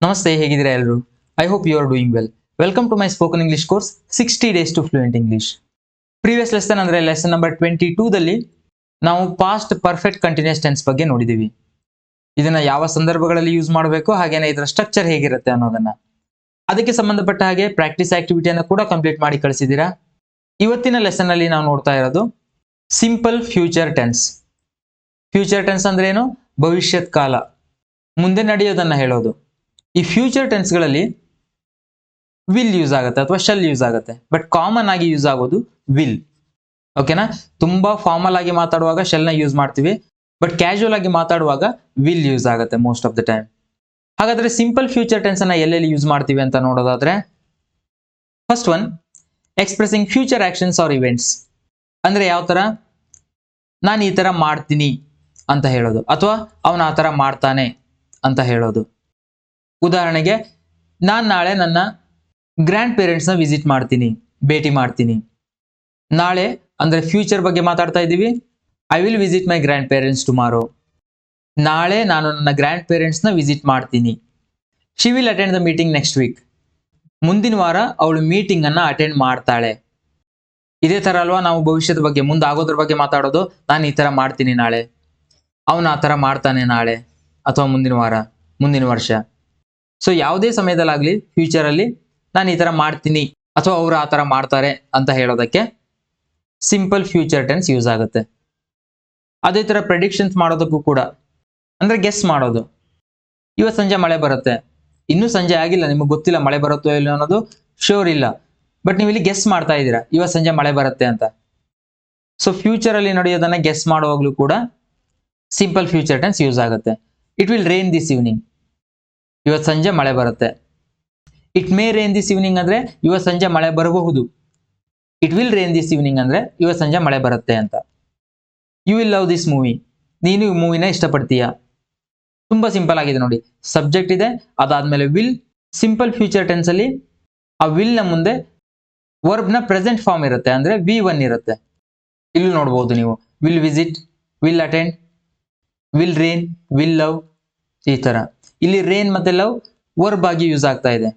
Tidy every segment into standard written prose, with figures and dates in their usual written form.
ನಮಸ್ತೆ, ಹೇಗಿದ್ದೀರಾ ಎಲ್ಲರೂ? I hope you are doing well. Welcome to my spoken English course 60 days to fluent English. Previous lesson ಅಂದರೆ lesson number 22ದಲ್ಲಿ ನಾವು past perfect continuous tense ಬಗ್ಗೆ ನೋಡಿದ್ದೀವಿ. ಇದನ್ನ ಯಾವ ಸಂದರ್ಭಗಳಲ್ಲಿ ಯೂಸ್ ಮಾಡಬೇಕು, ಹಾಗೇನೆ ಇದರ ಸ್ಟ್ರಕ್ಚರ್ ಹೇಗಿರುತ್ತೆ ಅನ್ನೋದನ್ನ, ಅದಕ್ಕೆ ಸಂಬಂಧಪಟ್ಟ ಹಾಗೆ ಪ್ರಾಕ್ಟೀಸ್ ಆಕ್ಟಿವಿಟಿಯನ್ನು ಕೂಡ ಕಂಪ್ಲೀಟ್ ಮಾಡಿ ಕಳಿಸಿದ್ದೀರಾ. ಇವತ್ತಿನ ಲೆಸನ್ ಅಲ್ಲಿ ನಾವು ನೋಡ್ತಾ ಇರೋದು simple future tense. Future tense ಅಂದ್ರೆ ಏನು? ಭವಿಷ್ಯತ್ ಕಾಲ, ಮುಂದೆ ನಡೆಯೋದನ್ನ ಹೇಳೋದು. ಈ ಫ್ಯೂಚರ್ ಟೆನ್ಸ್ಗಳಲ್ಲಿ ವಿಲ್ ಯೂಸ್ ಆಗುತ್ತೆ ಅಥವಾ ಶಲ್ ಯೂಸ್ ಆಗುತ್ತೆ, ಬಟ್ ಕಾಮನ್ ಆಗಿ ಯೂಸ್ ಆಗೋದು ವಿಲ್. ಓಕೆನಾ? ತುಂಬಾ ಫಾರ್ಮಲ್ ಆಗಿ ಮಾತಾಡುವಾಗ ಶೆಲ್ನ ಯೂಸ್ ಮಾಡ್ತೀವಿ, ಬಟ್ ಕ್ಯಾಶುವಲ್ ಆಗಿ ಮಾತಾಡುವಾಗ ವಿಲ್ ಯೂಸ್ ಆಗುತ್ತೆ ಮೋಸ್ಟ್ ಆಫ್ ದ ಟೈಮ್. ಹಾಗಾದ್ರೆ ಸಿಂಪಲ್ ಫ್ಯೂಚರ್ ಟೆನ್ಸ್ ಅನ್ನ ಎಲ್ಲೆಲ್ಲಿ ಯೂಸ್ ಮಾಡ್ತೀವಿ ಅಂತ ನೋಡೋದಾದ್ರೆ, first one, expressing future actions or events. ಅಂದ್ರೆ ಯಾವ ತರ? ನಾನು ಈ ತರ ಮಾಡ್ತೀನಿ ಅಂತ ಹೇಳೋದು, ಅಥವಾ ಅವನ ಆ ತರ ಮಾಡ್ತಾನೆ ಅಂತ ಹೇಳೋದು. ಉದಾಹರಣೆಗೆ, ನಾನು ನಾಳೆ ನನ್ನ ಗ್ರ್ಯಾಂಡ್ ಪೇರೆಂಟ್ಸ್ನ ವಿಸಿಟ್ ಮಾಡ್ತೀನಿ, ಭೇಟಿ ಮಾಡ್ತೀನಿ. ನಾಳೆ ಅಂದ್ರೆ ಫ್ಯೂಚರ್ ಬಗ್ಗೆ ಮಾತಾಡ್ತಾ ಇದ್ದೀವಿ. I will visit my grand parents tomorrow. ನಾಳೆ ನಾನು ನನ್ನ ಗ್ರ್ಯಾಂಡ್ ಪೇರೆಂಟ್ಸ್ನ ವಿಸಿಟ್ ಮಾಡ್ತೀನಿ. She will attend the meeting next week. ಮುಂದಿನ ವಾರ ಅವಳು ಮೀಟಿಂಗ್ ಅನ್ನ ಅಟೆಂಡ್ ಮಾಡ್ತಾಳೆ. ಇದೇ ತರ ಅಲ್ವಾ ನಾವು ಭವಿಷ್ಯದ ಬಗ್ಗೆ, ಮುಂದಾಗೋದ್ರ ಬಗ್ಗೆ ಮಾತಾಡೋದು. ನಾನು ಈ ತರ ಮಾಡ್ತೀನಿ ನಾಳೆ, ಅವನು ಆ ತರ ಮಾಡ್ತಾನೆ ನಾಳೆ, ಅಥವಾ ಮುಂದಿನ ವಾರ, ಮುಂದಿನ ವರ್ಷ. ಸೊ ಯಾವುದೇ ಸಮಯದಲ್ಲಾಗ್ಲಿ ಫ್ಯೂಚರ್ ಅಲ್ಲಿ ನಾನು ಈ ತರ ಮಾಡ್ತೀನಿ ಅಥವಾ ಅವರು ಆ ತರ ಮಾಡ್ತಾರೆ ಅಂತ ಹೇಳೋದಕ್ಕೆ ಸಿಂಪಲ್ ಫ್ಯೂಚರ್ ಟೆನ್ಸ್ ಯೂಸ್ ಆಗುತ್ತೆ. ಅದೇ ತರ ಪ್ರೆಡಿಕ್ಷನ್ಸ್ ಮಾಡೋದಕ್ಕೂ ಕೂಡ, ಅಂದ್ರೆ ಗೆಸ್ ಮಾಡೋದು. ಇವತ್ತು ಸಂಜೆ ಮಳೆ ಬರುತ್ತೆ, ಇನ್ನೂ ಸಂಜೆ ಆಗಿಲ್ಲ, ನಿಮಗೆ ಗೊತ್ತಿಲ್ಲ ಮಳೆ ಬರುತ್ತೋ ಇಲ್ಲ ಅನ್ನೋದು ಶೋರ್ ಇಲ್ಲ, ಬಟ್ ನೀವು ಇಲ್ಲಿ ಗೆಸ್ ಮಾಡ್ತಾ ಇದ್ದೀರಾ ಇವತ್ತು ಸಂಜೆ ಮಳೆ ಬರುತ್ತೆ ಅಂತ. ಸೊ ಫ್ಯೂಚರ್ ಅಲ್ಲಿ ನಡೆಯೋದನ್ನ ಗೆಸ್ ಮಾಡುವಾಗ್ಲೂ ಕೂಡ ಸಿಂಪಲ್ ಫ್ಯೂಚರ್ ಟೆನ್ಸ್ ಯೂಸ್ ಆಗುತ್ತೆ. It will rain this evening, ಇವತ್ತು ಸಂಜೆ ಮಳೆ ಬರುತ್ತೆ. It may rain this evening ಅಂದ್ರೆ ಇವತ್ತು ಸಂಜೆ ಮಳೆ ಬರಬಹುದು. It will rain this evening ಅಂದ್ರೆ ಇವತ್ತು ಸಂಜೆ ಮಳೆ ಬರುತ್ತೆ ಅಂತ. You will love this movie, ನೀನು ಈ ಮೂವಿನ ಇಷ್ಟಪಡ್ತೀಯಾ. ತುಂಬಾ ಸಿಂಪಲ್ ಆಗಿದೆ ನೋಡಿ. ಸಬ್ಜೆಕ್ಟ್ ಇದೆ, ಅದಾದ್ಮೇಲೆ ವಿಲ್. ಸಿಂಪಲ್ ಫ್ಯೂಚರ್ ಟೆನ್ಸ್ ಅಲ್ಲಿ ಆ ವಿಲ್ ನ ಮುಂದೆ ವರ್ಬ್ ನ ಪ್ರೆಸೆಂಟ್ ಫಾರ್ಮ್ ಇರುತ್ತೆ, ಅಂದ್ರೆ V1 ಇರುತ್ತೆ. ಇಲ್ಲಿ ನೋಡಬಹುದು ನೀವು, will visit, will attend, will rain, will love, ಈ ತರ. ಇಲ್ಲಿ ರೇನ್ ಮತ್ತೆ ಲವ್ ವರ್ಬ್ ಆಗಿ ಯೂಸ್ ಆಗ್ತಾ ಇದೆ,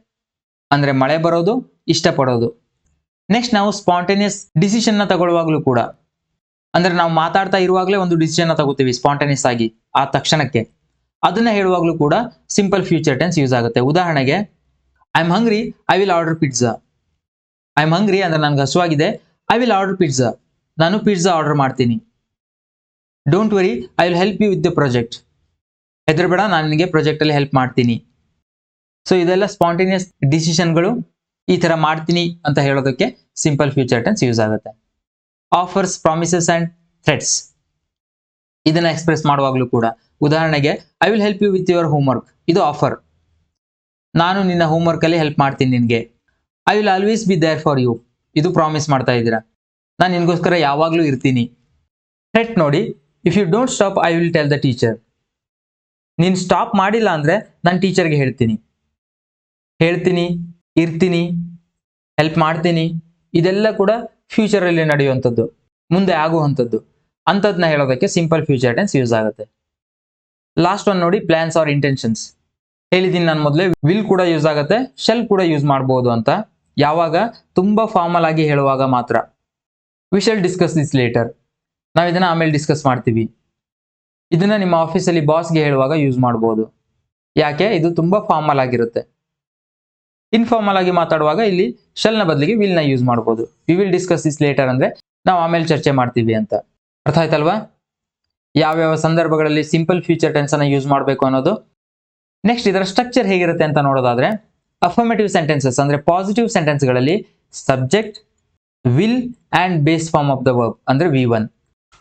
ಅಂದ್ರೆ ಮಳೆ ಬರೋದು, ಇಷ್ಟಪಡೋದು. ನೆಕ್ಸ್ಟ್, ನಾವು ಸ್ಪಾಂಟೇನಿಯಸ್ ಡಿಸಿಷನ್ ನ ತಗೊಳ್ಳುವಾಗ್ಲೂ ಕೂಡ, ಅಂದ್ರೆ ನಾವು ಮಾತಾಡ್ತಾ ಇರುವಾಗಲೇ ಒಂದು ಡಿಸಿಷನ್ ತಗೋತೀವಿ ಸ್ಪಾಂಟೇನಿಯಸ್ ಆಗಿ ಆ ತಕ್ಷಣಕ್ಕೆ, ಅದನ್ನ ಹೇಳುವಾಗ್ಲೂ ಕೂಡ ಸಿಂಪಲ್ ಫ್ಯೂಚರ್ ಟೆನ್ಸ್ ಯೂಸ್ ಆಗುತ್ತೆ. ಉದಾಹರಣೆಗೆ, I am hungry, I will order pizza. I am hungry ಅಂದ್ರೆ ನನ್ಗೆ ಹಸುವಾಗಿದೆ, ಐ ವಿಲ್ ಆರ್ಡರ್ ಪಿಜ್ಜಾ, ನಾನು ಪಿಜ್ಜಾ ಆರ್ಡರ್ ಮಾಡ್ತೀನಿ. Don't worry, I will help you with the project. ಹೆದರ್ಬೇಡ, ನಾನು ನಿನಗೆ ಪ್ರಾಜೆಕ್ಟ್ ಅಲ್ಲಿ ಹೆಲ್ಪ್ ಮಾಡ್ತೀನಿ. ಸೊ ಇದೆಲ್ಲ ಸ್ಪಾಂಟೇನಿಯಸ್ ಡಿಸಿಷನ್ಗಳು. ಈ ತರ ಮಾಡ್ತೀನಿ ಅಂತ ಹೇಳೋದಕ್ಕೆ ಸಿಂಪಲ್ ಫ್ಯೂಚರ್ ಟೆನ್ಸ್ ಯೂಸ್ ಆಗುತ್ತೆ. ಆಫರ್ಸ್, ಪ್ರಾಮಿಸಸ್ ಅಂಡ್ ಥ್ರೆಟ್ಸ್, ಇದನ್ನ ಎಕ್ಸ್ಪ್ರೆಸ್ ಮಾಡುವಾಗ್ಲೂ ಕೂಡ, ಉದಾಹರಣೆಗೆ, I will help you with your homework, ಇದು ಆಫರ್. ನಾನು ನಿನ್ನ ಹೋಮ್ವರ್ಕ್ ಅಲ್ಲಿ ಹೆಲ್ಪ್ ಮಾಡ್ತೀನಿ ನಿನ್ಗೆ. I will always be there for you, ಇದು ಪ್ರಾಮಿಸ್ ಮಾಡ್ತಾ ಇದ್ದೀರಾ, ನಾನು ನಿನ್ಗೋಸ್ಕರ ಯಾವಾಗ್ಲೂ ಇರ್ತೀನಿ. ಥ್ರೆಟ್ ನೋಡಿ, if you don't stop I will tell the teacher. ನೀನು ಸ್ಟಾಪ್ ಮಾಡಿಲ್ಲ ಅಂದ್ರೆ ನಾನು ಟೀಚರ್ಗೆ ಹೇಳ್ತೀನಿ. ಇರ್ತೀನಿ, ಹೆಲ್ಪ್ ಮಾಡ್ತೀನಿ, ಇದೆಲ್ಲ ಕೂಡ ಫ್ಯೂಚರ್ ಅಲ್ಲಿ ನಡೆಯುವಂಥದ್ದು, ಮುಂದೆ ಆಗುವಂಥದ್ದು. ಅಂಥದ್ನ ಹೇಳೋದಕ್ಕೆ ಸಿಂಪಲ್ ಫ್ಯೂಚರ್ ಟೆನ್ಸ್ ಯೂಸ್ ಆಗುತ್ತೆ. ಲಾಸ್ಟ್ ಒನ್ ನೋಡಿ, ಪ್ಲಾನ್ಸ್ ಆರ್ ಇಂಟೆನ್ಷನ್ಸ್. ಹೇಳಿದ್ದೀನಿ ನಾನು ಮೊದಲೇ, ವಿಲ್ ಕೂಡ ಯೂಸ್ ಆಗುತ್ತೆ, ಶೆಲ್ ಕೂಡ ಯೂಸ್ ಮಾಡಬಹುದು ಅಂತ. ಯಾವಾಗ? ತುಂಬಾ ಫಾರ್ಮಲ್ ಆಗಿ ಹೇಳುವಾಗ ಮಾತ್ರ. We shall discuss this later, ನಾವು ಇದನ್ನ ಆಮೇಲೆ ಡಿಸ್ಕಸ್ ಮಾಡ್ತೀವಿ. ಇದನ್ನ ನಿಮ್ಮ ಆಫೀಸಲ್ಲಿ ಬಾಸ್ಗೆ ಹೇಳುವಾಗ ಯೂಸ್ ಮಾಡಬಹುದು. ಯಾಕೆ? ಇದು ತುಂಬಾ ಫಾರ್ಮಲ್ ಆಗಿರುತ್ತೆ. ಇನ್ಫಾರ್ಮಲ್ ಆಗಿ ಮಾತಾಡುವಾಗ ಇಲ್ಲಿ ಶೆಲ್ ನ ಬದಲಿಗೆ ವಿಲ್ ನ ಯೂಸ್ ಮಾಡಬಹುದು. We will discuss this later ಅಂದ್ರೆ ನಾವು ಆಮೇಲೆ ಚರ್ಚೆ ಮಾಡ್ತೀವಿ ಅಂತ. ಅರ್ಥ ಆಯ್ತಲ್ವಾ ಯಾವ್ಯಾವ ಸಂದರ್ಭಗಳಲ್ಲಿ ಸಿಂಪಲ್ ಫ್ಯೂಚರ್ ಟೆನ್ಸ್ ಅನ್ನ ಯೂಸ್ ಮಾಡಬೇಕು ಅನ್ನೋದು. ನೆಕ್ಸ್ಟ್, ಇದರ ಸ್ಟ್ರಕ್ಚರ್ ಹೇಗಿರುತ್ತೆ ಅಂತ ನೋಡೋದಾದ್ರೆ, ಅಫರ್ಮೇಟಿವ್ ಸೆಂಟೆನ್ಸಸ್ ಅಂದ್ರೆ ಪಾಸಿಟಿವ್ ಸೆಂಟೆನ್ಸ್ ಗಳಲ್ಲಿ subject, will and base form of the verb ಅಂದ್ರೆ V1.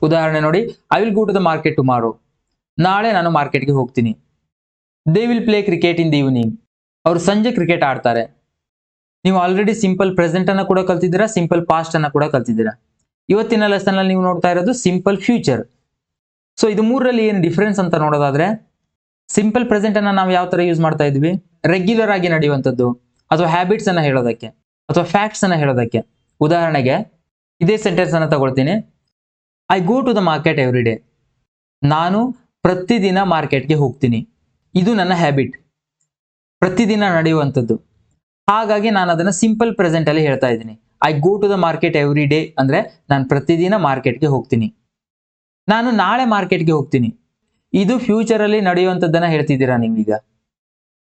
ಉದಾಹರಣೆ ನೋಡಿ, I will go to the market tomorrow, ನಾಳೆ ನಾನು ಮಾರ್ಕೆಟ್ಗೆ ಹೋಗ್ತೀನಿ. They will play cricket in the evening, ಅವರು ಸಂಜೆ ಕ್ರಿಕೆಟ್ ಆಡ್ತಾರೆ. ನೀವು ಆಲ್ರೆಡಿ ಸಿಂಪಲ್ ಪ್ರೆಸೆಂಟ್ ಅನ್ನ ಕೂಡ ಕಲ್ತಿದ್ದೀರಾ, ಸಿಂಪಲ್ ಪಾಸ್ಟ್ ಅನ್ನ ಕೂಡ ಕಲ್ತಿದ್ದೀರಾ. ಇವತ್ತಿನ ಲೆಸನ್ ಅಲ್ಲಿ ನೀವು ನೋಡ್ತಾ ಇರೋದು ಸಿಂಪಲ್ ಫ್ಯೂಚರ್. ಸೊ ಇದು ಮೂರರಲ್ಲಿ ಏನು ಡಿಫರೆನ್ಸ್ ಅಂತ ನೋಡೋದಾದ್ರೆ, ಸಿಂಪಲ್ ಪ್ರೆಸೆಂಟ್ ಅನ್ನ ನಾವು ಯಾವ ತರ ಯೂಸ್ ಮಾಡ್ತಾ ಇದ್ವಿ? ರೆಗ್ಯುಲರ್ ಆಗಿ ನಡೆಯುವಂಥದ್ದು, ಅಥವಾ ಹ್ಯಾಬಿಟ್ಸ್ ಅನ್ನ ಹೇಳೋದಕ್ಕೆ, ಅಥವಾ ಫ್ಯಾಕ್ಟ್ಸ್ ಅನ್ನ ಹೇಳೋದಕ್ಕೆ. ಉದಾಹರಣೆಗೆ, ಇದೇ ಸೆಂಟೆನ್ಸ್ ಅನ್ನ ತಗೊಳ್ತೀನಿ, I go to the market every day, ನಾನು ಪ್ರತಿದಿನ ಮಾರ್ಕೆಟ್ಗೆ ಹೋಗ್ತೀನಿ, ಇದು ನನ್ನ ಹ್ಯಾಬಿಟ್. ಪ್ರತಿದಿನ ನಡೆಯುವಂಥದ್ದು. ಹಾಗಾಗಿ ನಾನು ಅದನ್ನ ಸಿಂಪಲ್ ಪ್ರೆಸೆಂಟ್ ಅಲ್ಲಿ ಹೇಳ್ತಾ ಇದ್ದೀನಿ. I go to the market every day ಅಂದ್ರೆ ನಾನು ಪ್ರತಿದಿನ ಮಾರ್ಕೆಟ್ಗೆ ಹೋಗ್ತೀನಿ. ನಾನು ನಾಳೆ ಮಾರ್ಕೆಟ್ಗೆ ಹೋಗ್ತೀನಿ, ಇದು ಫ್ಯೂಚರ್ ಅಲ್ಲಿ ನಡೆಯುವಂಥದ್ದನ್ನ ಹೇಳ್ತಿದ್ದೀರಾ ನೀವೀಗ.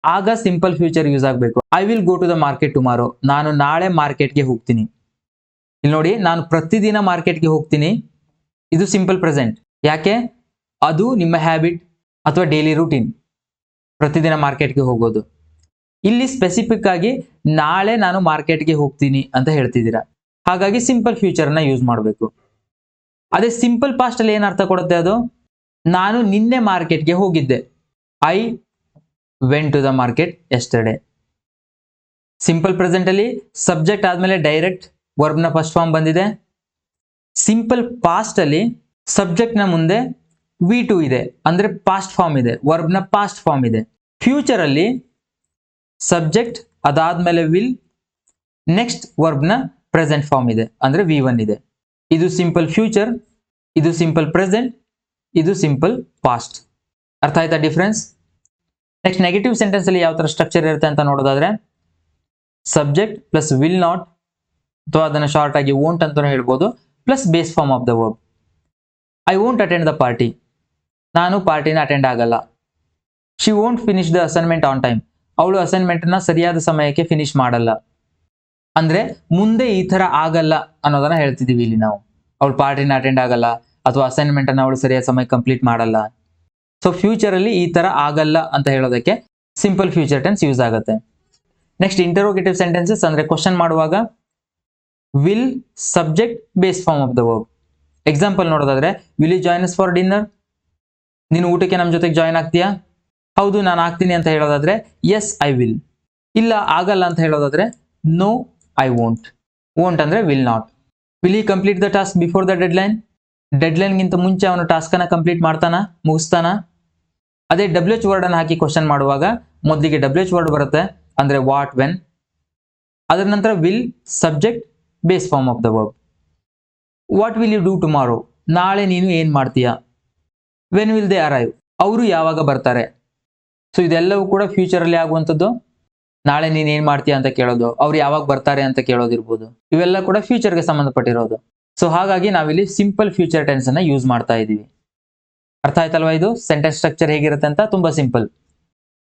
ಆಗ ಸಿಂಪಲ್ ಫ್ಯೂಚರ್ ಯೂಸ್ ಆಗಬೇಕು. I will go to the market tomorrow, ನಾನು ನಾಳೆ ಮಾರ್ಕೆಟ್ಗೆ ಹೋಗ್ತೀನಿ. ಇಲ್ಲಿ ನೋಡಿ, ನಾನು ಪ್ರತಿದಿನ ಮಾರ್ಕೆಟ್ಗೆ ಹೋಗ್ತೀನಿ, ಇದು ಸಿಂಪಲ್ ಪ್ರೆಸೆಂಟ್. ಯಾಕೆ? ಅದು ನಿಮ್ಮ ಹ್ಯಾಬಿಟ್ ಅಥವಾ ಡೈಲಿ ರೂಟೀನ್, ಪ್ರತಿದಿನ ಮಾರ್ಕೆಟ್ಗೆ ಹೋಗೋದು. ಇಲ್ಲಿ ಸ್ಪೆಸಿಫಿಕ್ ಆಗಿ ನಾಳೆ ನಾನು ಮಾರ್ಕೆಟ್ಗೆ ಹೋಗ್ತೀನಿ ಅಂತ ಹೇಳ್ತಿದ್ದೀರಾ, ಹಾಗಾಗಿ ಸಿಂಪಲ್ ಫ್ಯೂಚರ್ನ ಯೂಸ್ ಮಾಡಬೇಕು. ಅದೇ ಸಿಂಪಲ್ ಪಾಸ್ಟ್ ಅಲ್ಲಿ ಏನ್ ಅರ್ಥ ಕೊಡುತ್ತೆ? ಅದು ನಾನು ನಿನ್ನೆ ಮಾರ್ಕೆಟ್ಗೆ ಹೋಗಿದ್ದೆ, I went to the market yesterday. Simple present ಅಲ್ಲಿ ಸಬ್ಜೆಕ್ಟ್ ಆದ್ಮೇಲೆ ಡೈರೆಕ್ಟ್ ವರ್ಬ್ನ ಫಸ್ಟ್ ಫಾರ್ಮ್ ಬಂದಿದೆ. ಸಿಂಪಲ್ ಪಾಸ್ಟ್ ಅಲ್ಲಿ ಸಬ್ಜೆಕ್ಟ್ ನ ಮುಂದೆ V2 ಇದೆ, ಅಂದ್ರೆ ಪಾಸ್ಟ್ ಫಾರ್ಮ್ ಇದೆ, ವರ್ಬ್ನ ಪಾಸ್ಟ್ ಫಾರ್ಮ್ ಇದೆ. ಫ್ಯೂಚರ್ ಅಲ್ಲಿ ಸಬ್ಜೆಕ್ಟ್ ಅದಾದ್ಮೇಲೆ ವಿಲ್, ನೆಕ್ಸ್ಟ್ ವರ್ಬ್ನ ಪ್ರೆಸೆಂಟ್ ಫಾರ್ಮ್ ಇದೆ, ಅಂದ್ರೆ V1 ಇದೆ. ಇದು ಸಿಂಪಲ್ ಫ್ಯೂಚರ್, ಇದು ಸಿಂಪಲ್ ಪ್ರೆಸೆಂಟ್, ಇದು ಸಿಂಪಲ್ ಪಾಸ್ಟ್. ಅರ್ಥ ಆಯ್ತಾ ಡಿಫ್ರೆನ್ಸ್? ನೆಕ್ಸ್ಟ್ ನೆಗೆಟಿವ್ ಸೆಂಟೆನ್ಸ್ ಅಲ್ಲಿ ಯಾವ ತರ ಸ್ಟ್ರಕ್ಚರ್ ಇರುತ್ತೆ ಅಂತ ನೋಡೋದಾದ್ರೆ, ಸಬ್ಜೆಕ್ಟ್ ಪ್ಲಸ್ ವಿಲ್ ನಾಟ್, ಅಥವಾ ಅದನ್ನ ಶಾರ್ಟ್ ಆಗಿ ವೋಂಟ್ ಅಂತ ಹೇಳ್ಬೋದು, plus base form of the verb. I won't attend the party, ನಾನು ಪಾರ್ಟಿನ ಅಟೆಂಡ್ ಆಗಲ್ಲ. She won't finish the assignment on time, ಅವಳು ಅಸೈನ್ಮೆಂಟ್ ನ ಸರಿಯಾದ ಸಮಯಕ್ಕೆ ಫಿನಿಶ್ ಮಾಡಲ್ಲ. ಅಂದ್ರೆ ಮುಂದೆ ಈ ತರ ಆಗಲ್ಲ ಅನ್ನೋದನ್ನ ಹೇಳ್ತಿದೀವಿ ಇಲ್ಲಿ ನಾವು. ಅವಳು ಪಾರ್ಟಿನ ಅಟೆಂಡ್ ಆಗಲ್ಲ ಅಥವಾ ಅಸೈನ್ಮೆಂಟ್ ಅನ್ನ ಅವಳು ಸರಿಯಾದ ಸಮಯ ಕಂಪ್ಲೀಟ್ ಮಾಡಲ್ಲ. ಸೊ ಫ್ಯೂಚರ್ ಅಲ್ಲಿ ಈ ತರ ಆಗಲ್ಲ ಅಂತ ಹೇಳೋದಕ್ಕೆ ಸಿಂಪಲ್ ಫ್ಯೂಚರ್ ಟೆನ್ಸ್ ಯೂಸ್ ಆಗುತ್ತೆ. ನೆಕ್ಸ್ಟ್ ಇಂಟರೋಗೇಟಿವ್ ಸೆಂಟೆನ್ಸಸ್ ಅಂದ್ರೆ ಕ್ವಶನ್ ಮಾಡುವಾಗ will subject base form of the verb. Example ನೋಡೋದಾದ್ರೆ, will you join us for dinner, ನೀನು ಊಟಕ್ಕೆ ನಮ್ಮ ಜೊತೆಗೆ ಜಾಯ್ನ್ ಆಗ್ತೀಯಾ? ಹೌದು ನಾನು ಆಗ್ತೀನಿ ಅಂತ ಹೇಳೋದಾದ್ರೆ ಎಸ್ ಐ ವಿಲ್. ಇಲ್ಲ ಆಗಲ್ಲ ಅಂತ ಹೇಳೋದಾದ್ರೆ ನೋ ಐ ವೋಂಟ್. ವೋಂಟ್ ಅಂದ್ರೆ will not. Will he complete the task before the deadline, deadline ಗಿಂತ ಮುಂಚೆ ಅವನು ಟಾಸ್ಕ್ ಅನ್ನ ಕಂಪ್ಲೀಟ್ ಮಾಡ್ತಾನ, ಮುಗಿಸ್ತಾನ? ಅದೇ WH ವರ್ಡ್ ಅನ್ನು ಹಾಕಿ ಕ್ವಶನ್ ಮಾಡುವಾಗ ಮೊದಲಿಗೆ WH ವರ್ಡ್ ಬರುತ್ತೆ, ಅಂದ್ರೆ ವಾಟ್, ವೆನ್. ಅದರ ನಂತರ will subject base form of the verb. What will you do tomorrow, ನಾಳೆ ನೀನು ಏನ್ ಮಾಡ್ತೀಯಾ? ವೆನ್ ವಿಲ್ ದೇ ಅರೈವ್, ಅವರು ಯಾವಾಗ ಬರ್ತಾರೆ? ಸೊ ಇದೆಲ್ಲವೂ ಕೂಡ ಫ್ಯೂಚರ್ ಅಲ್ಲಿ ಆಗುವಂಥದ್ದು. ನಾಳೆ ನೀನ್ ಏನ್ ಮಾಡ್ತೀಯಾ ಅಂತ ಕೇಳೋದು, ಅವ್ರು ಯಾವಾಗ ಬರ್ತಾರೆ ಅಂತ ಕೇಳೋದಿರ್ಬೋದು, ಇವೆಲ್ಲ ಕೂಡ ಫ್ಯೂಚರ್ಗೆ ಸಂಬಂಧಪಟ್ಟಿರೋದು. ಸೊ ಹಾಗಾಗಿ ನಾವಿಲ್ಲಿ ಸಿಂಪಲ್ ಫ್ಯೂಚರ್ ಟೆನ್ಸ್ ಅನ್ನ ಯೂಸ್ ಮಾಡ್ತಾ ಇದೀವಿ. ಅರ್ಥ ಆಯ್ತಲ್ವಾ? ಇದು ಸೆಂಟೆನ್ಸ್ ಸ್ಟ್ರಕ್ಚರ್ ಹೇಗಿರುತ್ತೆ ಅಂತ, ತುಂಬಾ ಸಿಂಪಲ್.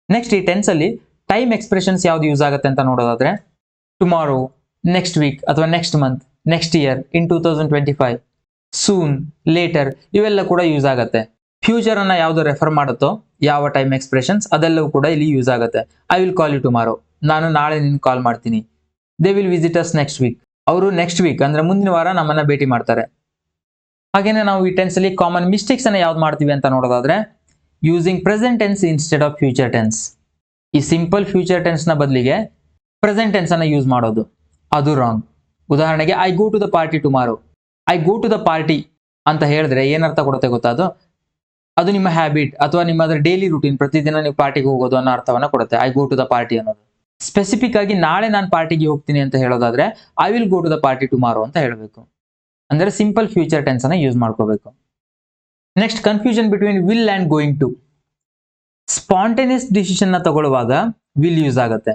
ನೆಕ್ಸ್ಟ್ ಈ ಟೆನ್ಸ್ ಅಲ್ಲಿ ಟೈಮ್ ಎಕ್ಸ್ಪ್ರೆಷನ್ಸ್ ಯಾವ್ದು ಯೂಸ್ ಆಗುತ್ತೆ ಅಂತ ನೋಡೋದಾದ್ರೆ, ಟುಮಾರೋ, ನೆಕ್ಸ್ಟ್ ವೀಕ್ ಅಥವಾ ನೆಕ್ಸ್ಟ್ ಮಂತ್, ನೆಕ್ಸ್ಟ್ ಇಯರ್, ಇನ್ 2025, ಸೂನ್, ಲೇಟರ್, ಇವೆಲ್ಲ ಕೂಡ ಯೂಸ್ ಆಗುತ್ತೆ. ಫ್ಯೂಚರ್ ಅನ್ನ ಯಾವ್ದು ರೆಫರ್ ಮಾಡುತ್ತೋ ಯಾವ ಟೈಮ್ ಎಕ್ಸ್ಪ್ರೆಷನ್ಸ್ ಅದೆಲ್ಲವೂ ಕೂಡ ಇಲ್ಲಿ ಯೂಸ್ ಆಗುತ್ತೆ. I will call you tomorrow, ನಾನು ನಾಳೆ ನಿನ್ ಕಾಲ್ ಮಾಡ್ತೀನಿ. They will visit us next week, ಅವರು ನೆಕ್ಸ್ಟ್ ವೀಕ್ ಅಂದ್ರೆ ಮುಂದಿನ ವಾರ ನಮ್ಮನ್ನ ಭೇಟಿ ಮಾಡ್ತಾರೆ. ಹಾಗೇನೆ ನಾವು ಈ ಟೆನ್ಸ್ ಅಲ್ಲಿ ಕಾಮನ್ ಮಿಸ್ಟೇಕ್ಸ್ ಅನ್ನ ಯಾವ್ದು ಮಾಡ್ತೀವಿ ಅಂತ ನೋಡೋದಾದ್ರೆ, using present tense instead of future tense. ಈ ಸಿಂಪಲ್ ಫ್ಯೂಚರ್ ಟೆನ್ಸ್ ನ ಬದಲಿಗೆ ಪ್ರೆಸೆಂಟ್ ಟೆನ್ಸ್ ಅನ್ನ ಯೂಸ್ ಮಾಡೋದು, ಅದು ರಾಂಗ್. ಉದಾಹರಣೆಗೆ I go to the party tomorrow, I go to the party ಅಂತ ಹೇಳಿದ್ರೆ ಏನರ್ಥ ಕೊಡುತ್ತೆ ಗೊತ್ತಾ? ಅದು ನಿಮ್ಮ ಹ್ಯಾಬಿಟ್ ಅಥವಾ ನಿಮ್ಮ ಡೈಲಿ ರೂಟೀನ್, ಪ್ರತಿದಿನ ನೀವು ಪಾರ್ಟಿಗೆ ಹೋಗೋದು ಅನ್ನೋ ಅರ್ಥವನ್ನ ಕೊಡುತ್ತೆ I go to the party ಅನ್ನೋದು. ಸ್ಪೆಸಿಫಿಕ್ ಆಗಿ ನಾಳೆ ನಾನು ಪಾರ್ಟಿಗೆ ಹೋಗ್ತೀನಿ ಅಂತ ಹೇಳೋದಾದ್ರೆ I will go to the party tomorrow ಅಂತ ಹೇಳಬೇಕು. ಅಂದ್ರೆ ಸಿಂಪಲ್ ಫ್ಯೂಚರ್ ಟೆನ್ಸ್ ಅನ್ನ ಯೂಸ್ ಮಾಡ್ಕೋಬೇಕು. Next confusion between will and going to. Spontaneous decision ನ ತಗೊಳ್ಳುವಾಗ ವಿಲ್ ಯೂಸ್ ಆಗುತ್ತೆ,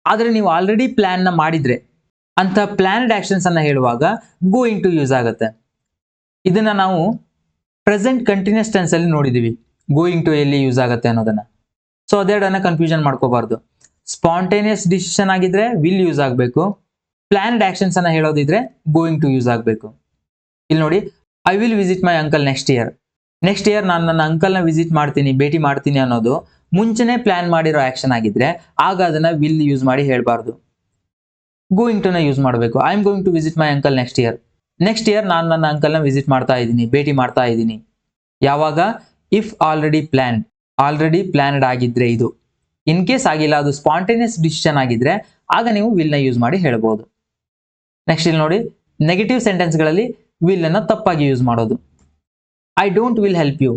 ಆದ್ರೆ ನೀವು ಆಲ್ರೆಡಿ ಪ್ಲಾನ್ ನ ಮಾಡಿದ್ರೆ ಅಂತ ಪ್ಲಾನ್ಡ್ ಆಕ್ಷನ್ಸ್ ಅನ್ನ ಹೇಳುವಾಗ ಗೋಯಿಂಗ್ ಟು ಯೂಸ್ ಆಗುತ್ತೆ. ಇದನ್ನ ನಾವು ಪ್ರೆಸೆಂಟ್ ಕಂಟಿನ್ಯೂಸ್ ಟೆನ್ಸ್ ಅಲ್ಲಿ ನೋಡಿದೀವಿ, ಗೋಯಿಂಗ್ ಟು ಎಲ್ಲಿ ಯೂಸ್ ಆಗುತ್ತೆ ಅನ್ನೋದನ್ನ. ಸೊ ಅದೆರಡನ್ನ ಕನ್ಫ್ಯೂಷನ್ ಮಾಡ್ಕೋಬಾರ್ದು. ಸ್ಪಾಂಟೇನಿಯಸ್ ಡಿಸಿಷನ್ ಆಗಿದ್ರೆ ವಿಲ್ ಯೂಸ್ ಆಗಬೇಕು, ಪ್ಲಾನ್ಡ್ ಆಕ್ಷನ್ಸ್ ಅನ್ನ ಹೇಳೋದಿದ್ರೆ ಗೋಯಿಂಗ್ ಟು ಯೂಸ್ ಆಗಬೇಕು. ಇಲ್ಲಿ ನೋಡಿ, I will visit my uncle next year. Next year ನಾನು ನನ್ನ ಅಂಕಲ್ನ ವಿಸಿಟ್ ಮಾಡ್ತೀನಿ, ಭೇಟಿ ಮಾಡ್ತೀನಿ ಅನ್ನೋದು ಮುಂಚೆನೆ ಪ್ಲಾನ್ ಮಾಡಿರೋ ಆಕ್ಷನ್ ಆಗಿದ್ರೆ ಆಗ ಅದನ್ನ ವಿಲ್ ಯೂಸ್ ಮಾಡಿ ಹೇಳ್ಬಾರ್ದು, ಗೋಯಿಂಗ್ ಟು ನ ಯೂಸ್ ಮಾಡಬೇಕು. I am going to visit my uncle next year. Next year ನಾನು ನನ್ನ ಅಂಕಲ್ನ ವಿಸಿಟ್ ಮಾಡ್ತಾ ಇದ್ದೀನಿ, ಭೇಟಿ ಮಾಡ್ತಾ ಇದ್ದೀನಿ. ಯಾವಾಗ? ಇಫ್ ಆಲ್ರೆಡಿ ಪ್ಲಾನ್ಡ್ ಆಗಿದ್ರೆ ಇದು. ಇನ್ ಕೇಸ್ ಆಗಿಲ್ಲ, ಅದು ಸ್ಪಾಂಟೇನಿಯಸ್ ಡಿಸಿಷನ್ ಆಗಿದ್ರೆ ಆಗ ನೀವು ವಿಲ್ ನ ಯೂಸ್ ಮಾಡಿ ಹೇಳ್ಬೋದು. ನೆಕ್ಸ್ಟ್ ಇಲ್ಲಿ ನೋಡಿ, ನೆಗೆಟಿವ್ ಸೆಂಟೆನ್ಸ್ ಗಳಲ್ಲಿ ವಿಲ್ ಅನ್ನ ತಪ್ಪಾಗಿ ಯೂಸ್ ಮಾಡೋದು. I don't will help you,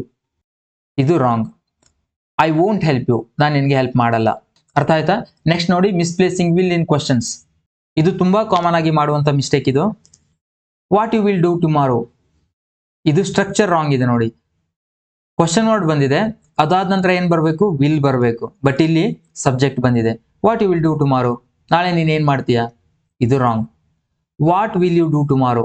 ಇದು wrong. I won't help you, ನಾನು ನಿನ್ಗೆ ಹೆಲ್ಪ್ ಮಾಡಲ್ಲ. ಅರ್ಥ ಆಯ್ತಾ? ನೆಕ್ಸ್ಟ್ ನೋಡಿ, ಮಿಸ್ಪ್ಲೇಸಿಂಗ್ ವಿಲ್ ಇನ್ ಕ್ವಶನ್ಸ್. ಇದು ತುಂಬಾ ಕಾಮನ್ ಆಗಿ ಮಾಡುವಂತ ಮಿಸ್ಟೇಕ್ ಇದು. What you will do tomorrow, ಇದು ಸ್ಟ್ರಕ್ಚರ್ ರಾಂಗ್ ಇದೆ ನೋಡಿ. ಕ್ವಶನ್ ವರ್ಡ್ ಬಂದಿದೆ, ಅದಾದ ನಂತರ ಏನ್ ಬರಬೇಕು, ವಿಲ್ ಬರಬೇಕು. ಬಟ್ ಇಲ್ಲಿ ಸಬ್ಜೆಕ್ಟ್ ಬಂದಿದೆ. What you will do tomorrow, ನಾಳೆ ನೀನ್ ಏನ್ ಮಾಡ್ತೀಯಾ, ಇದು wrong. What will you do tomorrow,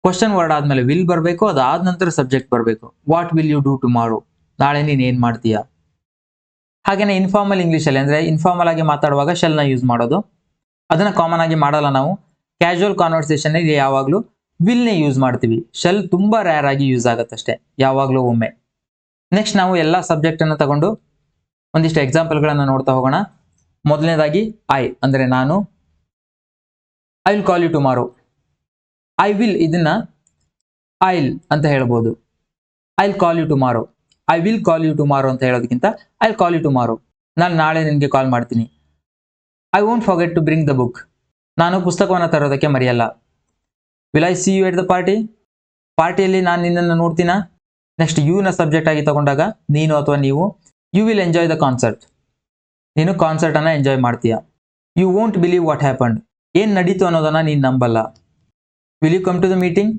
question word ಆದ್ಮೇಲೆ ವಿಲ್ ಬರಬೇಕು, ಅದಾದ ನಂತರ ಸಬ್ಜೆಕ್ಟ್ ಬರಬೇಕು. What will you do tomorrow, ನಾಳೆ ನೀನ್ ಏನ್ ಮಾಡ್ತೀಯಾ. ಹಾಗೇನೆ ಇನ್ಫಾರ್ಮಲ್ ಇಂಗ್ಲಿಷ್ ಅಲ್ಲಿ ಅಂದ್ರೆ ಇನ್ಫಾರ್ಮಲ್ ಆಗಿ ಮಾತಾಡುವಾಗ ಶೆಲ್ ನ ಯೂಸ್ ಮಾಡೋದು, ಅದನ್ನ ಕಾಮನ್ ಆಗಿ ಮಾಡಲ್ಲ ನಾವು. ಕ್ಯಾಶುವಲ್ ಕಾನ್ವರ್ಸೇಷನ್ ಇಲ್ಲಿ ಯಾವಾಗ್ಲೂ ವಿಲ್ ನೇ ಯೂಸ್ ಮಾಡ್ತೀವಿ. ಶೆಲ್ ತುಂಬಾ ರೇರ್ ಆಗಿ ಯೂಸ್ ಆಗತ್ತಷ್ಟೇ, ಯಾವಾಗ್ಲೂ ಒಮ್ಮೆ. ನೆಕ್ಸ್ಟ್ ನಾವು ಎಲ್ಲಾ ಸಬ್ಜೆಕ್ಟ್ ಅನ್ನು ತಗೊಂಡು ಒಂದಿಷ್ಟು ಎಕ್ಸಾಂಪಲ್ ಗಳನ್ನ ನೋಡ್ತಾ ಹೋಗೋಣ. ಮೊದಲನೇದಾಗಿ ಐ ಅಂದ್ರೆ ನಾನು. I will call you tomorrow. I will ಇದನ್ನ ಐಲ್ ಅಂತ ಹೇಳ್ಬೋದು. I will call you tomorrow. I will call you tomorrow ಅಂತ ಹೇಳೋದಕ್ಕಿಂತ I will call you tomorrow, ನಾನು ನಾಳೆ ನಿನಗೆ ಕಾಲ್ ಮಾಡ್ತೀನಿ. I won't forget to bring the book, ನಾನು ಪುಸ್ತಕವನ್ನು ತರೋದಕ್ಕೆ ಮರೆಯಲ್ಲ. Will I see you at the party, ಪಾರ್ಟಿಯಲ್ಲಿ ನಾನು ನಿನ್ನನ್ನು ನೋಡ್ತೀನಾ. ನೆಕ್ಸ್ಟ್ ಯು ನ ಸಬ್ಜೆಕ್ಟ್ ಆಗಿ ತಗೊಂಡಾಗ ನೀನು ಅಥವಾ ನೀವು. You will enjoy the concert, ನೀನು ಕಾನ್ಸರ್ಟ್ ಅನ್ನ ಎಂಜಾಯ್ ಮಾಡ್ತೀಯ. You won't believe what happened, ಏನ್ ನಡೀತು ಅನ್ನೋದನ್ನ ನೀನು ನಂಬಲ್ಲ. Will you come to the meeting,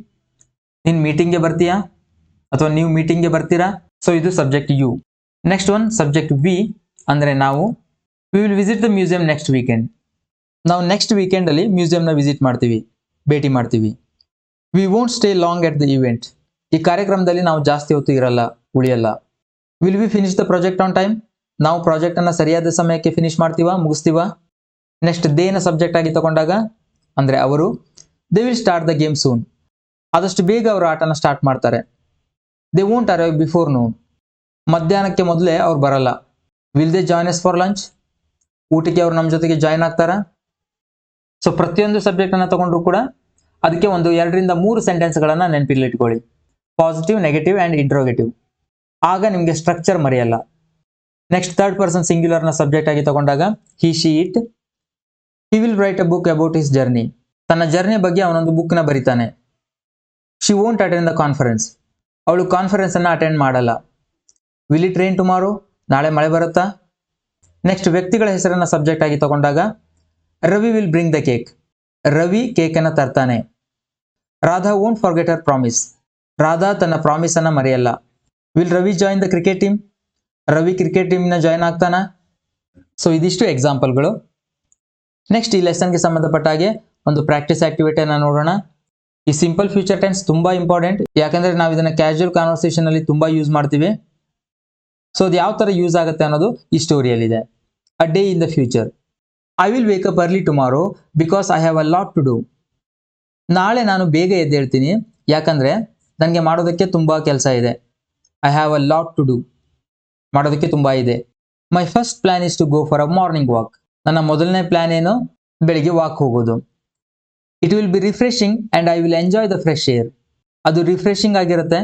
ನೀನು ಮೀಟಿಂಗ್ಗೆ ಬರ್ತೀಯಾ ಅಥವಾ ನೀವು ಮೀಟಿಂಗ್ಗೆ ಬರ್ತೀರಾ. ಸೊ ಇದು subject you. Next one subject we ಅಂದ್ರೆ ನಾವು. We will visit the museum next weekend, ನಾವು ನೆಕ್ಸ್ಟ್ ವೀಕೆಂಡ್ ಅಲ್ಲಿ ಮ್ಯೂಸಿಯಂನ ವಿಸಿಟ್ ಮಾಡ್ತೀವಿ, ಭೇಟಿ ಮಾಡ್ತೀವಿ. We won't stay long at the event, ಈ ಕಾರ್ಯಕ್ರಮದಲ್ಲಿ ನಾವು ಜಾಸ್ತಿ ಹೊತ್ತು ಇರಲ್ಲ, ಉಳಿಯಲ್ಲ. Will we finish the project on time, ನಾವು ಪ್ರಾಜೆಕ್ಟ್ ಅನ್ನ ಸರಿಯಾದ ಸಮಯಕ್ಕೆ ಫಿನಿಶ್ ಮಾಡ್ತೀವಾ, ಮುಗಿಸ್ತೀವಾ. ನೆಕ್ಸ್ಟ್ ದೇನ ಸಬ್ಜೆಕ್ಟ್ ಆಗಿ ತಗೊಂಡಾಗ ಅಂದ್ರೆ ಅವರು. They will start the game soon, ಆದಷ್ಟು ಬೇಗ ಅವರು ಆಟನ ಸ್ಟಾರ್ಟ್ ಮಾಡ್ತಾರೆ. They won't arrive before noon, ಮಧ್ಯಾಹ್ನಕ್ಕೆ ಮೊದಲೇ ಅವ್ರು ಬರಲ್ಲ. Will they join us for lunch, ಊಟಕ್ಕೆ ಅವ್ರು ನಮ್ಮ ಜೊತೆಗೆ ಜಾಯ್ನ್ ಆಗ್ತಾರಾ. ಸೊ ಪ್ರತಿಯೊಂದು ಸಬ್ಜೆಕ್ಟ್ ಅನ್ನ ತಗೊಂಡ್ರು ಕೂಡ ಅದಕ್ಕೆ ಒಂದು 2 ರಿಂದ 3 ಸೆಂಟೆನ್ಸ್ ಗಳನ್ನ ನೆನಪಿಟ್ಕೊಳ್ಳಿ, ಪಾಸಿಟಿವ್, ನೆಗೆಟಿವ್ ಅಂಡ್ ಇಂಟ್ರೋಗೇಟಿವ್. ಆಗ ನಿಮಗೆ ಸ್ಟ್ರಕ್ಚರ್ ಮರೆಯಲ್ಲ. ನೆಕ್ಸ್ಟ್ ಥರ್ಡ್ ಪರ್ಸನ್ ಸಿಂಗ್ಯುಲರ್ ನ ಸಬ್ಜೆಕ್ಟ್ ಆಗಿ ತಗೊಂಡಾಗ he she it. He will write a book about his journey, ತನ್ನ ಜರ್ನಿ ಬಗ್ಗೆ ಅವನೊಂದು ಬುಕ್ ನ ಬರೀತಾನೆ. She won't attend the conference, ಅವಳು ಕಾನ್ಫರೆನ್ಸ್ ಅನ್ನ ಅಟೆಂಡ್ ಮಾಡಲ್ಲ. ವಿಲ್ ಇಟ್ ರೈನ್ ಟುಮಾರೋ, ನಾಳೆ ಮಳೆ ಬರುತ್ತಾ. ನೆಕ್ಸ್ಟ್ ವ್ಯಕ್ತಿಗಳ ಹೆಸರನ್ನ ಸಬ್ಜೆಕ್ಟ್ ಆಗಿ ತಗೊಂಡಾಗ Ravi will bring the cake, Ravi cake ಅನ್ನ ತರ್ತಾನೆ. Radha won't forget her promise, Radha ತನ್ನ ಪ್ರಾಮಿಸ್ ಅನ್ನ ಮರೆಯಲ್ಲ. Will Ravi join the cricket team, Ravi cricket team ನ ಜಾಯಿನ್ ಆಗ್ತಾನ. ಸೊ ಇದಿಷ್ಟು ಎಕ್ಸಾಂಪಲ್ಗಳು. ನೆಕ್ಸ್ಟ್ ಈ ಲೆಸನ್ಗೆ ಸಂಬಂಧಪಟ್ಟ ಹಾಗೆ ಒಂದು ಪ್ರಾಕ್ಟೀಸ್ ಆಕ್ಟಿವಿಟಿಯನ್ನ ನೋಡೋಣ. ಈ ಸಿಂಪಲ್ ಫ್ಯೂಚರ್ ಟೆನ್ಸ್ ತುಂಬಾ ಇಂಪಾರ್ಟೆಂಟ್, ಯಾಕಂದ್ರೆ ನಾವು ಇದನ್ನ ಕ್ಯಾಶುವಲ್ ಕಾನ್ವರ್ಸೇಷನ್ ಅಲ್ಲಿ ತುಂಬಾ ಯೂಸ್ ಮಾಡ್ತೀವಿ. ಸೊ ಅದು ಯಾವ ತರ ಯೂಸ್ ಆಗುತ್ತೆ ಅನ್ನೋದು ಈ ಸ್ಟೋರಿಯಲ್ಲಿದೆ. A day in the future. I will wake up early tomorrow because I have a lot to do. ನಾಳೆ ನಾನು ಬೇಗ ಎದ್ದೇಳ್ತೀನಿ, ಯಾಕಂದ್ರೆ ನನಗೆ ಮಾಡೋದಕ್ಕೆ ತುಂಬಾ ಕೆಲಸ ಇದೆ. I have a lot to do, ಮಾಡೋದಕ್ಕೆ ತುಂಬಾ ಇದೆ. My first plan is to go for a morning walk, ನನ್ನ ಮೊದಲನೇ ಪ್ಲಾನ್ ಏನು, ಬೆಳಿಗ್ಗೆ ವಾಕ್ ಹೋಗೋದು. It will be refreshing and I will enjoy the fresh air, ಅದು ರಿಫ್ರೆಶಿಂಗ್ ಆಗಿರುತ್ತೆ,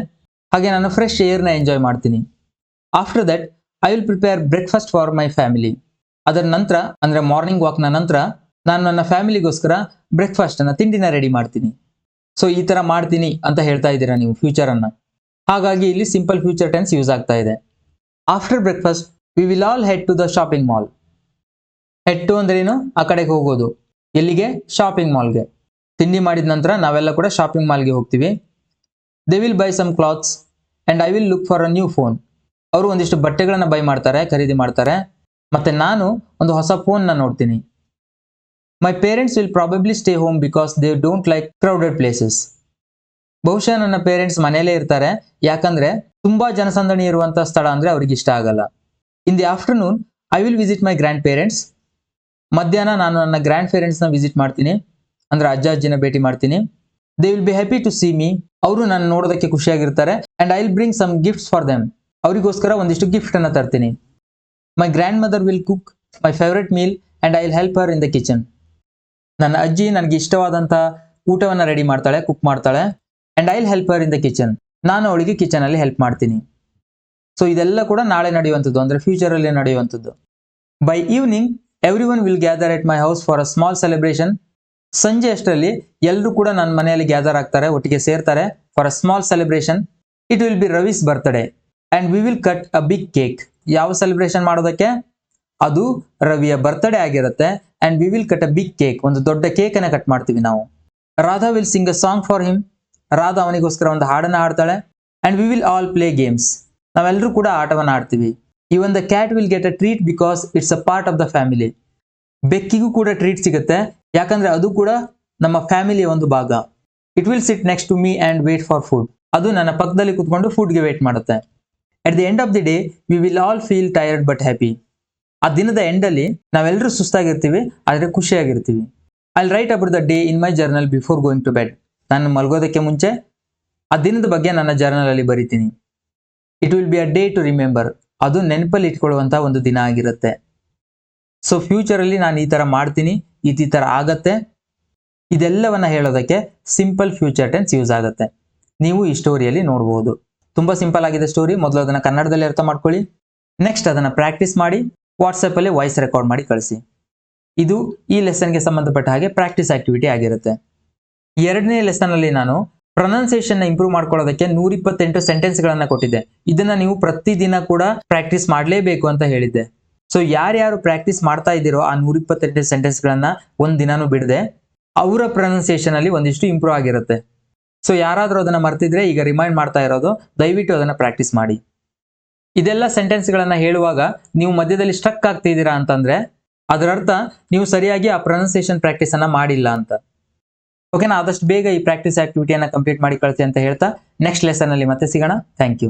ಹಾಗೆ ನಾನು ಫ್ರೆಶ್ ಏರ್ನ ಎಂಜಾಯ್ ಮಾಡ್ತೀನಿ. After that I will prepare breakfast for my family, ಅದರ ನಂತರ ಅಂದ್ರೆ ಮಾರ್ನಿಂಗ್ ವಾಕ್ನ ನಂತರ ನಾನು ನನ್ನ ಫ್ಯಾಮಿಲಿಗೋಸ್ಕರ ಬ್ರೇಕ್ಫಾಸ್ಟ್ ಅನ್ನ, ತಿಂಡಿನ ರೆಡಿ ಮಾಡ್ತೀನಿ. ಸೊ ಈ ತರ ಮಾಡ್ತೀನಿ ಅಂತ ಹೇಳ್ತಾ ಇದ್ದೀರಾ ನೀವು ಫ್ಯೂಚರ್ ಅನ್ನ, ಹಾಗಾಗಿ ಇಲ್ಲಿ ಸಿಂಪಲ್ ಫ್ಯೂಚರ್ ಟೆನ್ಸ್ ಯೂಸ್ ಆಗ್ತಾ ಇದೆ. After breakfast we will all head to the shopping mall. Head to ಅಂದ್ರೆ ಏನು, ಆ ಕಡೆಗೆ ಹೋಗೋದು. ಎಲ್ಲಿಗೆ, ಶಾಪಿಂಗ್ ಮಾಲ್ಗೆ. ತಿಂಡಿ ಮಾಡಿದ ನಂತರ ನಾವೆಲ್ಲ ಕೂಡ ಶಾಪಿಂಗ್ ಮಾಲ್ಗೆ ಹೋಗ್ತೀವಿ. They will buy some clothes and I will look for a new phone. ಅವರು ಒಂದಿಷ್ಟು ಬಟ್ಟೆಗಳನ್ನ ಬೈ ಮಾಡ್ತಾರೆ, ಖರೀದಿ ಮಾಡ್ತಾರೆ, ಮತ್ತೆ ನಾನು ಒಂದು ಹೊಸ ಫೋನ್ ನ ನೋಡ್ತೀನಿ. My parents will probably stay home because they don't like crowded places. ಬಹುಶಃ ನನ್ನ ಪೇರೆಂಟ್ಸ್ ಮನೆಯಲ್ಲೇ ಇರ್ತಾರೆ, ಯಾಕಂದ್ರೆ ತುಂಬಾ ಜನಸಂದಣಿ ಇರುವಂತಹ ಸ್ಥಳ ಅಂದ್ರೆ ಅವ್ರಿಗೆ ಇಷ್ಟ ಆಗಲ್ಲ. In the afternoon I will visit my grand parents. ಮಧ್ಯಾಹ್ನ ನಾನು ನನ್ನ ಗ್ರ್ಯಾಂಡ್ ಪೇರೆಂಟ್ಸ್ ನ ವಿಸಿಟ್ ಮಾಡ್ತೀನಿ, ಅಂದ್ರೆ ಅಜ್ಜ ಅಜ್ಜಿನ ಭೇಟಿ ಮಾಡ್ತೀನಿ. They will be happy to see me, ಅವರು ನನ್ನ ನೋಡೋದಕ್ಕೆ ಖುಷಿಯಾಗಿರ್ತಾರೆ. And I will bring some gifts for them, ಅವರಿಗೋಸ್ಕರ ಒಂದಿಷ್ಟು ಗಿಫ್ಟ್ ಅನ್ನ ತರ್ತೀನಿ. My grandmother will cook my favourite meal and I will help her in the kitchen. ನನ್ನ ಅಜ್ಜಿ ನನಗೆ ಇಷ್ಟವಾದಂತ ಊಟವನ್ನ ರೆಡಿ ಮಾಡ್ತಾಳೆ, ಕುಕ್ ಮಾಡ್ತಾಳೆ. And I will help her in the kitchen, ನಾನು ಅವಳಿಗೆ ಕಿಚನ್ ಅಲ್ಲಿ ಹೆಲ್ಪ್ ಮಾಡ್ತೀನಿ. ಸೊ ಇದೆಲ್ಲ ಕೂಡ ನಾಳೆ ನಡೆಯುವಂಥದ್ದು, ಅಂದ್ರೆ ಫ್ಯೂಚರ್ ಅಲ್ಲಿ ನಡೆಯುವಂಥದ್ದು. By evening everyone will gather at my house for a small celebration. ಸಂಜೆ ಅಷ್ಟರಲ್ಲಿ ಎಲ್ಲರೂ ಕೂಡ ನನ್ನ ಮನೆಯಲ್ಲಿ ಗ್ಯಾದರ್ ಆಗ್ತಾರೆ, ಒಟ್ಟಿಗೆ ಸೇರ್ತಾರೆ for a small celebration. It will be Ravi's birthday and we will cut a big cake. ಯಾವ ಸೆಲೆಬ್ರೇಷನ್ ಮಾಡೋದಕ್ಕೆ, ಅದು ರವಿಯ ಬರ್ತ್ಡೇ ಆಗಿರುತ್ತೆ. And we will cut a big cake, ಒಂದು ದೊಡ್ಡ ಕೇಕ್ ಅನ್ನ ಕಟ್ ಮಾಡ್ತೀವಿ ನಾವು. Radha will sing a song for him, Radha ಅವನಿಗೋಸ್ಕರ ಒಂದು ಹಾಡನ್ನ ಹಾಡ್ತಾಳೆ. And we will all play games, ನಾವೆಲ್ಲರೂ ಕೂಡ ಆಟವನ್ನ ಆಡ್ತೀವಿ. Even the cat will get a treat because it's a part of the family. ಬೆಕ್ಕಿಗೂ ಕೂಡ ಟ್ರೀಟ್ ಸಿಗುತ್ತೆ, ಯಾಕಂದ್ರೆ ಅದು ಕೂಡ ನಮ್ಮ ಫ್ಯಾಮಿಲಿಯ ಒಂದು ಭಾಗ. It will sit next to me and wait for food. ಅದು ನನ್ನ ಪಕ್ಕದಲ್ಲಿ ಕುತ್ಕೊಂಡು ಫುಡ್ಗೆ ವೇಟ್ ಮಾಡುತ್ತೆ. At the end of the day we will all feel tired but happy. ಆ ದಿನದ ಎಂಡಲ್ಲಿ ನಾವೆಲ್ಲರೂ ಸುಸ್ತಾಗಿರ್ತೀವಿ, ಆದರೆ ಖುಷಿಯಾಗಿರ್ತೀವಿ. I write about the day in my journal before going to bed. ನಾನು ಮಲಗೋದಕ್ಕೆ ಮುಂಚೆ ಆ ದಿನದ ಬಗ್ಗೆ ನನ್ನ ಜರ್ನಲ್ ಅಲ್ಲಿ ಬರಿತೀನಿ. It will be a day to remember. ಅದು ನೆನಪಲ್ಲಿ ಇಟ್ಕೊಳ್ಳುವಂತಹ ಒಂದು ದಿನ ಆಗಿರುತ್ತೆ. ಸೊ ಫ್ಯೂಚರಲ್ಲಿ ನಾನು ಈ ತರ ಮಾಡ್ತೀನಿ, ಈ ತರ ಆಗತ್ತೆ, ಇದೆಲ್ಲವನ್ನ ಹೇಳೋದಕ್ಕೆ ಸಿಂಪಲ್ ಫ್ಯೂಚರ್ ಟೆನ್ಸ್ ಯೂಸ್ ಆಗುತ್ತೆ. ನೀವು ಈ ಸ್ಟೋರಿಯಲ್ಲಿ ನೋಡಬಹುದು. ತುಂಬಾ ಸಿಂಪಲ್ ಆಗಿದೆ ಸ್ಟೋರಿ. ಮೊದಲು ಅದನ್ನ ಕನ್ನಡದಲ್ಲಿ ಅರ್ಥ ಮಾಡ್ಕೊಳ್ಳಿ. ನೆಕ್ಸ್ಟ್ ಅದನ್ನ ಪ್ರಾಕ್ಟೀಸ್ ಮಾಡಿ ವಾಟ್ಸಪ್ ಅಲ್ಲಿ ವಾಯ್ಸ್ ರೆಕಾರ್ಡ್ ಮಾಡಿ ಕಳಿಸಿ. ಇದು ಈ ಲೆಸನ್ಗೆ ಸಂಬಂಧಪಟ್ಟ ಹಾಗೆ ಪ್ರಾಕ್ಟೀಸ್ ಆಕ್ಟಿವಿಟಿ ಆಗಿರುತ್ತೆ. ಎರಡನೇ ಲೆಸನ್ ಅಲ್ಲಿ ನಾನು ಪ್ರೊನೌನ್ಸಿಯೇಷನ್ ಇಂಪ್ರೂವ್ ಮಾಡ್ಕೊಳ್ಳೋದಕ್ಕೆ 128 ಸೆಂಟೆನ್ಸ್ ಗಳನ್ನ ಕೊಟ್ಟಿದ್ದೆ. ಇದನ್ನ ನೀವು ಪ್ರತಿದಿನ ಕೂಡ ಪ್ರಾಕ್ಟೀಸ್ ಮಾಡಲೇಬೇಕು ಅಂತ ಹೇಳಿದ್ದೆ. ಸೊ ಯಾರ್ಯಾರು ಪ್ರಾಕ್ಟೀಸ್ ಮಾಡ್ತಾ ಇದ್ದೀರೋ ಆ 128 ಸೆಂಟೆನ್ಸ್ ಗಳನ್ನ ಒಂದ್ ದಿನಾನು ಬಿಡದೆ ಅವರ ಪ್ರೊನೌನ್ಸಿಯೇಷನ್ ಅಲ್ಲಿ ಒಂದಿಷ್ಟು ಇಂಪ್ರೂವ್ ಆಗಿರುತ್ತೆ. ಸೊ ಯಾರಾದ್ರೂ ಅದನ್ನ ಮರ್ತಿದ್ರೆ ಈಗ ರಿಮೈಂಡ್ ಮಾಡ್ತಾ ಇರೋದು, ದಯವಿಟ್ಟು ಅದನ್ನ ಪ್ರಾಕ್ಟೀಸ್ ಮಾಡಿ. ಇದೆಲ್ಲ ಸೆಂಟೆನ್ಸ್ ಗಳನ್ನ ಹೇಳುವಾಗ ನೀವು ಮಧ್ಯದಲ್ಲಿ ಸ್ಟ್ರಕ್ ಆಗ್ತಿದ್ದೀರಾ ಅಂತಂದ್ರೆ ಅದರ ಅರ್ಥ ನೀವು ಸರಿಯಾಗಿ ಆ ಪ್ರೊನೌನ್ಸಿಯೇಷನ್ ಪ್ರಾಕ್ಟೀಸ್ ಅನ್ನ ಮಾಡಿಲ್ಲ ಅಂತ. ಓಕೆನಾ? ಆದಷ್ಟು ಬೇಗ ಈ ಪ್ರಾಕ್ಟೀಸ್ ಆಕ್ಟಿವಿಟಿಯನ್ನ ಕಂಪ್ಲೀಟ್ ಮಾಡಿ ಕಳಿಸಿ ಅಂತ ಹೇಳ್ತಾ ನೆಕ್ಸ್ಟ್ ಲೆಸನ್ ಅಲ್ಲಿ ಮತ್ತೆ ಸಿಗೋಣ. Thank you.